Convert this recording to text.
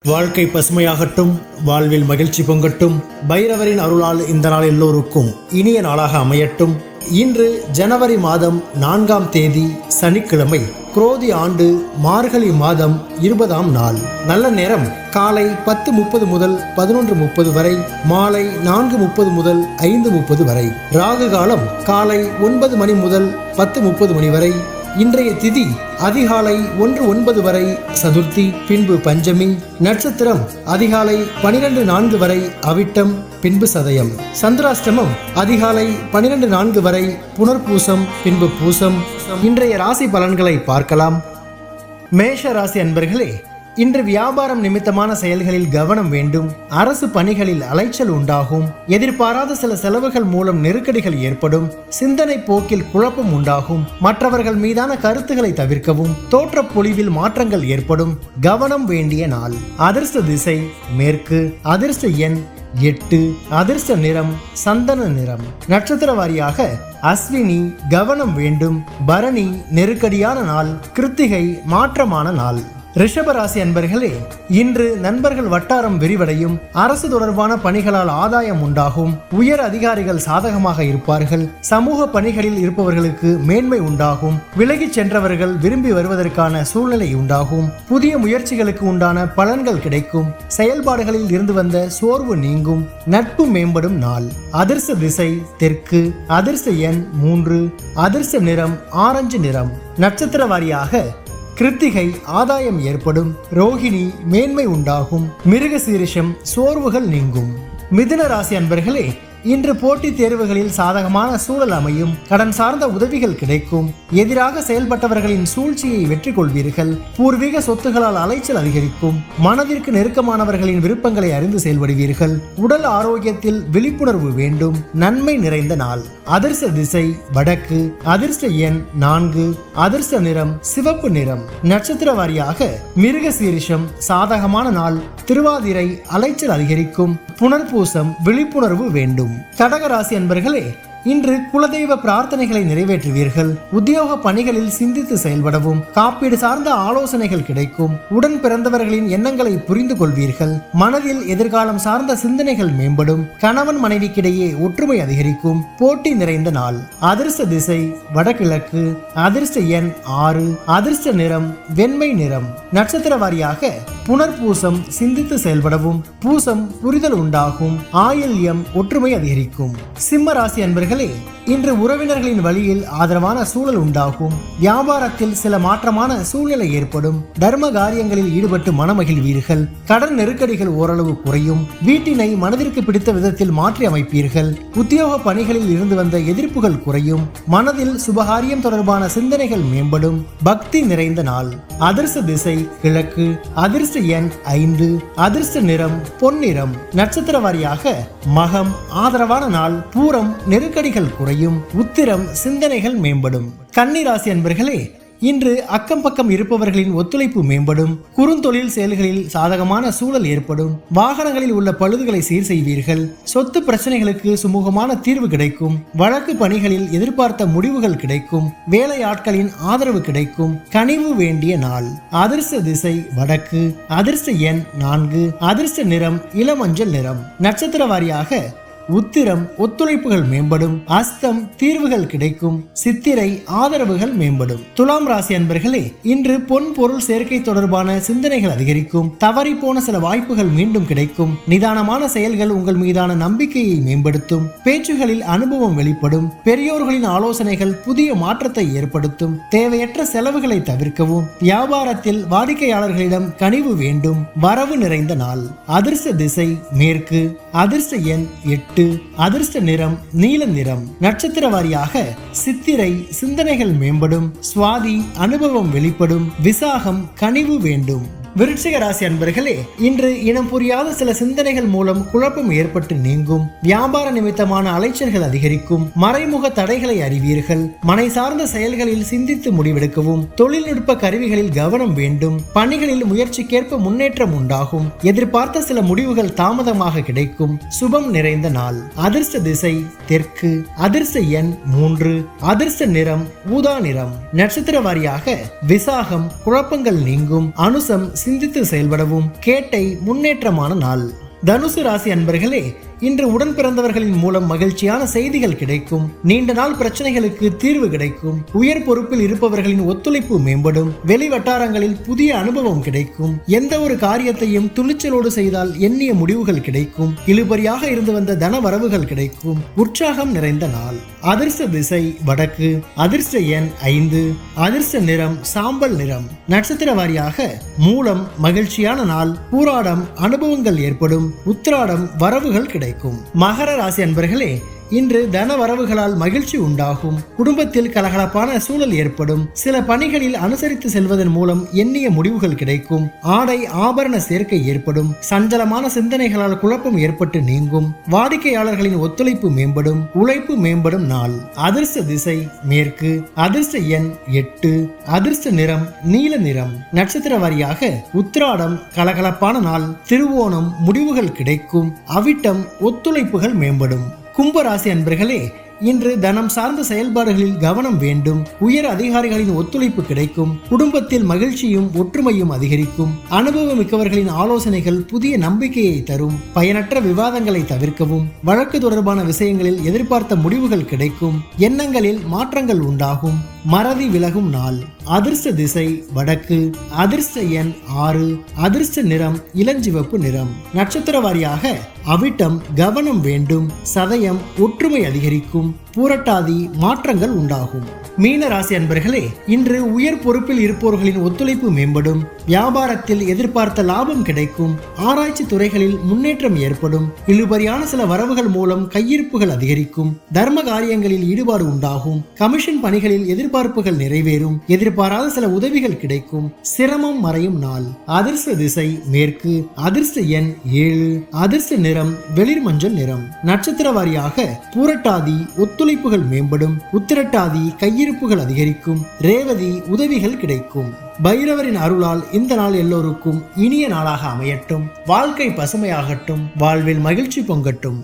வாழ்க்கை பசுமையாகட்டும், வாழ்வில் மகிழ்ச்சி பொங்கட்டும். பைரவரின் அருளால் இந்த நாள் எல்லோருக்கும் இனிய நாளாக அமையட்டும். இன்று ஜனவரி மாதம் 4ஆம் தேதி சனிக்கிழமை, குரோதி ஆண்டு மார்கழி மாதம் 20ஆம் நாள். நல்ல நேரம் காலை 10:30 முதல் 11:30 வரை, மாலை 4:30 முதல் 5:30 வரை. ராகு காலம் காலை 9 மணி முதல் 10:30 மணி வரை. இன்றைய திதி அதிகாலை 1:09 வரை சதுர்த்தி, பின்பு பஞ்சமி. நட்சத்திரம் அதிகாலை 12:04 வரை அவிட்டம், பின்பு சதயம். சந்திராஷ்டமம் அதிகாலை 12:04 வரை புனர்பூசம், பின்பு பூசம். இன்றைய ராசி பலன்களை பார்க்கலாம். மேஷ ராசி அன்பர்களே, இன்று வியாபாரம் நிமித்தமான செயல்களில் கவனம் வேண்டும். அரசு பணிகளில் அலைச்சல் உண்டாகும். எதிர்பாராத சில செலவுகள் மூலம் நெருக்கடிகள் ஏற்படும். சிந்தனை போக்கில் குழப்பம் உண்டாகும். மற்றவர்கள் மீதான கருத்துக்களை தவிர்க்கவும். தோற்ற பொலிவில் மாற்றங்கள் ஏற்படும். கவனம் வேண்டிய நாள். அதிர்ஷ்ட திசை மேற்கு. அதிர்ஷ்ட எண் 8. அதிர்ஷ்ட நிறம் சந்தன நிறம். நட்சத்திர வாரியாக அஸ்வினி கவனம் வேண்டும். பரணி நெருக்கடியான நாள். கிருத்திகை மாற்றமான நாள். ரிஷபராசி அன்பர்களே, இன்று நண்பர்கள் வட்டாரம் விரிவடையும். அரசு தொடர்பான பணிகளால் ஆதாயம் உண்டாகும். உயர் அதிகாரிகள் சாதகமாக இருப்பார்கள். சமூக பணிகளில் இருப்பவர்களுக்கு மேன்மை உண்டாகும். விலகிச் சென்றவர்கள் விரும்பி வருவதற்கான சூழ்நிலை உண்டாகும். புதிய முயற்சிகளுக்கு உண்டான பலன்கள் கிடைக்கும். செயல்பாடுகளில் இருந்து வந்த சோர்வு நீங்கும். நட்பு மேம்படும் நாள். அதிர்ஷ்ட திசை தெற்கு. அதிர்ஷ்ட எண் 3. அதிர்ஷ்ட நிறம் ஆரஞ்சு நிறம். நட்சத்திர வாரியாக கிருத்திகை ஆதாயம் ஏற்படும். ரோகிணி மேன்மை உண்டாகும். மிருகசீரிஷம் சோர்வுகள் நீங்கும். மிதுன ராசி அன்பர்களே, இன்று போட்டித் தேர்வுகளில் சாதகமான சூழல் அமையும். கடன் சார்ந்த உதவிகள் கிடைக்கும். எதிராக செயல்பட்டவர்களின் சூழ்ச்சியை வெற்றி கொள்வீர்கள். பூர்வீக சொத்துகளால் அலைச்சல் அதிகரிக்கும். மனதிற்கு நெருக்கமானவர்களின் விருப்பங்களை அறிந்து செயல்படுவீர்கள். உடல் ஆரோக்கியத்தில் விழிப்புணர்வு வேண்டும். நன்மை நிறைந்த நாள். அதிர்ஷ்ட திசை வடக்கு. அதிர்ஷ்ட எண் 4. அதிர்ஷ்ட நிறம் சிவப்பு நிறம். நட்சத்திர வாரியாக மிருகசீரிஷம் சாதகமான நாள். திருவாதிரை அலைச்சல் அதிகரிக்கும். புனர்பூசம் விழிப்புணர்வு வேண்டும். கடகராசி அன்பர்களே, இன்று குலதெய்வ பிரார்த்தனைகளை நிறைவேற்றுவீர்கள். உத்தியோக பணிகளில் சிந்தித்து செயல்படவும். காப்பீடு சார்ந்த ஆலோசனைகள் கிடைக்கும். உடன் பிறந்தவர்களின் எண்ணங்களை புரிந்து கொள்வீர்கள். மனதில் எதிர்காலம் சார்ந்த சிந்தனைகள் மேம்படும். கணவன் மனைவிக்கிடையே ஒற்றுமை அதிகரிக்கும். போட்டி நிறைந்த நாள். அதிர்ஷ்ட திசை வடகிழக்கு. அதிர்ஷ்ட எண் 6. அதிர்ஷ்ட நிறம் வெண்மை நிறம். நட்சத்திர வாரியாக புனர்பூசம் சிந்தித்து செயல்படவும். பூசம் புரிதல் உண்டாகும். ஆயில்யம் ஒற்றுமை அதிகரிக்கும். சிம்ம ராசி அன்பர்களே, இன்று உறவினர்களின் வழியில் ஆதரவான சூழல் உண்டாகும். வியாபாரத்தில் சில மாற்றமான சூழ்நிலை ஏற்படும். தர்ம காரியங்களில் ஈடுபட்டு மனமகிழ்வீர்கள். கடன் நெருக்கடிகள் ஓரளவு குறையும். வீட்டினை மனதிற்கு பிடித்த விதத்தில் மாற்றி அமைப்பீர்கள். உத்தியோக பணிகளில் இருந்து வந்த எதிர்ப்புகள் குறையும். மனதில் சுபகாரியம் தொடர்பான சிந்தனைகள் மேம்படும். பக்தி நிறைந்த நாள். அதிர்ஷ்ட திசை கிழக்கு. அதிர்ஷ்ட எண் 5. அதிர்ஷ்ட நிறம் பொன்னிறம். நட்சத்திர வாரியாக மகம் ஆதரவான நாள். பூரம் நெருக்கடிகள் குறையும். உத்திரம் சிந்தனைகள் மேம்படும். கன்னி ராசி அன்பர்களே, இன்று அக்கம் பக்கம் இருப்பவர்களின் ஒத்துழைப்பு மேம்படும். குறுந்தொழில் செயல்களில் சாதகமான சூழல் ஏற்படும். வாகனங்களில் உள்ள பழுதுகளை சீர் செய்வீர்கள். சொத்து பிரச்சனைகளுக்கு சுமூகமான தீர்வு கிடைக்கும். வழக்கு பணிகளில் எதிர்பார்த்த முடிவுகள் கிடைக்கும். வேலையாட்களின் ஆதரவு கிடைக்கும். கனிவு வேண்டிய நாள். அதிர்ஷ்ட திசை வடக்கு. அதிர்ஷ்ட எண் 4. அதிர்ஷ்ட நிறம் இளமஞ்சள் நிறம். நட்சத்திர வாரியாக உத்திரம் ஒத்துழைப்புகள் மேம்படும். அஸ்தம் தீர்வுகள் கிடைக்கும். சித்திரை ஆதரவுகள் மேம்படும். துலாம் ராசி அன்பர்களே, இன்று பொன் பொருள் சேர்க்கை தொடர்பான சிந்தனைகள் அதிகரிக்கும். தவறி போன சில வாய்ப்புகள் மீண்டும் கிடைக்கும். நிதானமான செயல்கள் உங்கள் மீதான நம்பிக்கையை மேம்படுத்தும். பேச்சுகளில் அனுபவம் வெளிப்படும். பெரியோர்களின் ஆலோசனைகள் புதிய மாற்றத்தை ஏற்படுத்தும். தேவையற்ற செலவுகளை தவிர்க்கவும். வியாபாரத்தில் வாடிக்கையாளர்களிடம் கனிவு வேண்டும். வரவு நிறைந்த நாள். அதிர்ஷ்ட திசை மேற்கு. அதிர்ஷ்ட எண் 8. அதிர்ஷ்ட நிறம் நீல நிறம். நட்சத்திர வாரியாக சித்திரை சிந்தனைகள் மேம்படும். சுவாதி அனுபவம் வெளிப்படும். விசாகம் கனிவு வேண்டும். விருச்சிக ராசி அன்பர்களே, இன்று இனம் புரியாத சில சிந்தனைகள் மூலம் குழப்பம் ஏற்பட்டு நீங்கும். வியாபார நிமித்தமான அலைச்சல்கள் அதிகரிக்கும். மறைமுக தடைகளை அறிவீர்கள். மனை சார்ந்த செயல்களில் சிந்தித்து முடிவெடுக்கவும். தொழில்நுட்ப கருவிகளில் கவனம் வேண்டும். பணிகளில் முயற்சிக்கேற்ப முன்னேற்றம் உண்டாகும். எதிர்பார்த்த சில முடிவுகள் தாமதமாக கிடைக்கும். சுபம் நிறைந்த நாள். அதிர்ஷ்ட திசை தெற்கு. அதிர்ஷ்ட எண் 3. அதிர்ஷ்ட நிறம் ஊதா நிறம். நட்சத்திர வாரியாக விசாகம் குழப்பங்கள் நீங்கும். அனுசம் சிந்தித்து செயல்படவும் கேட்டை முன்னேற்றமான நாள். தனுசு ராசி அன்பர்களே, இன்று உடன் பிறந்தவர்களின் மூலம் மகிழ்ச்சியான செய்திகள் கிடைக்கும். நீண்ட நாள் பிரச்சனைகளுக்கு தீர்வு கிடைக்கும். உயர் பொறுப்பில் இருப்பவர்களின் ஒத்துழைப்பு மேம்படும். வெளி வட்டாரங்களில் புதிய அனுபவம் கிடைக்கும். எந்த ஒரு காரியத்தையும் துணிச்சலோடு செய்தால் எண்ணிய முடிவுகள் கிடைக்கும். இழுபறியாக இருந்து வந்த தன வரவுகள் கிடைக்கும். உற்சாகம் நிறைந்த நாள். அதிர்ஷ்ட திசை வடக்கு. அதிர்ஷ்ட எண் 5. அதிர்ஷ்ட நிறம் சாம்பல் நிறம். நட்சத்திர வாரியாக மூலம் மகிழ்ச்சியான நாள். பூராடம் அனுபவங்கள் ஏற்படும். உத்திராடம் வரவுகள் கிடைக்கும். மகர ராசி அன்பர்களே, இன்று தன வரவுகளால் மகிழ்ச்சி உண்டாகும். குடும்பத்தில் கலகலப்பான சூழல் ஏற்படும். சில பணிகளில் அனுசரித்து செல்வதன் மூலம் எண்ணிய முடிவுகள் கிடைக்கும். ஆடை ஆபரண சேர்க்கை ஏற்படும். சஞ்சலமான சிந்தனைகளால் குழப்பம் ஏற்பட்டு நீங்கும். வாடிக்கையாளர்களின் ஒத்துழைப்பு மேம்படும். உழைப்பு மேம்படும் நாள். அதிர்ஷ்ட திசை மேற்கு. அதிர்ஷ்ட எண் 8. அதிர்ஷ்ட நிறம் நீல நிறம். நட்சத்திர வாரியாக உத்திராடம் கலகலப்பான நாள். திருவோணம் முடிவுகள் கிடைக்கும். அவிட்டம் ஒத்துழைப்புகள் மேம்படும். கும்பராசி அன்பர்களே, இன்று தனம் சார்ந்த செயல்பாடுகளில் கவனம் வேண்டும். உயர் அதிகாரிகளின் ஒத்துழைப்பு கிடைக்கும். குடும்பத்தில் மகிழ்ச்சியும் ஒற்றுமையும் அதிகரிக்கும். அனுபவமிக்கவர்களின் ஆலோசனைகள் புதிய நம்பிக்கையை தரும். பயனற்ற விவாதங்களை தவிர்க்கவும். வழக்கு தொடர்பான விஷயங்களில் எதிர்பார்த்த முடிவுகள் கிடைக்கும். எண்ணங்களில் மாற்றங்கள் உண்டாகும். மறதி விலகும் நாள். அதிர்ஷ்ட திசை வடக்கு. அதிர்ஷ்ட எண் 6. அதிர்ஷ்ட நிறம் இளஞ்சிவப்பு நிறம். நட்சத்திர வாரியாக அவிட்டம் கவனம் வேண்டும். சதயம் ஒற்றுமை அதிகரிக்கும். பூரட்டாதி மாற்றங்கள் உண்டாகும். மீன ராசி அன்பர்களே, இன்று உயர் பொறுப்பில் இருப்பவர்களின் ஒத்துழைப்பு மேம்படும். வியாபாரத்தில் எதிர்பார்த்த லாபம் கிடைக்கும். ஆராய்ச்சி துறைகளில் முன்னேற்றம் ஏற்படும். இழுபறியான சில வரவுகள் மூலம் கையிருப்புகள் அதிகரிக்கும். தர்ம காரியங்களில் ஈடுபாடு உண்டாகும். கமிஷன் பணிகளில் எதிர்பார்ப்புகள் நிறைவேறும். எதிர்பாராத சில உதவிகள் கிடைக்கும். சிரமம் மறையும் நாள். அதிர்ஷ்ட திசை மேற்கு. அதிர்ஷ்ட எண் 7. அதிர்ஷ்ட நிறம் வெளிர் மஞ்சள் நிறம். நட்சத்திர வாரியாக பூரட்டாதி ஒத்துழைப்புகள் மேம்படும். உத்திரட்டாதி கையிருப்புகள் அதிகரிக்கும். ரேவதி உதவிகள் கிடைக்கும். பைரவரின் அருளால் இந்த நாள் எல்லோருக்கும் இனிய நாளாக அமையட்டும். வாழ்க்கை பசுமையாகட்டும். வாழ்வில் மகிழ்ச்சி பொங்கட்டும்.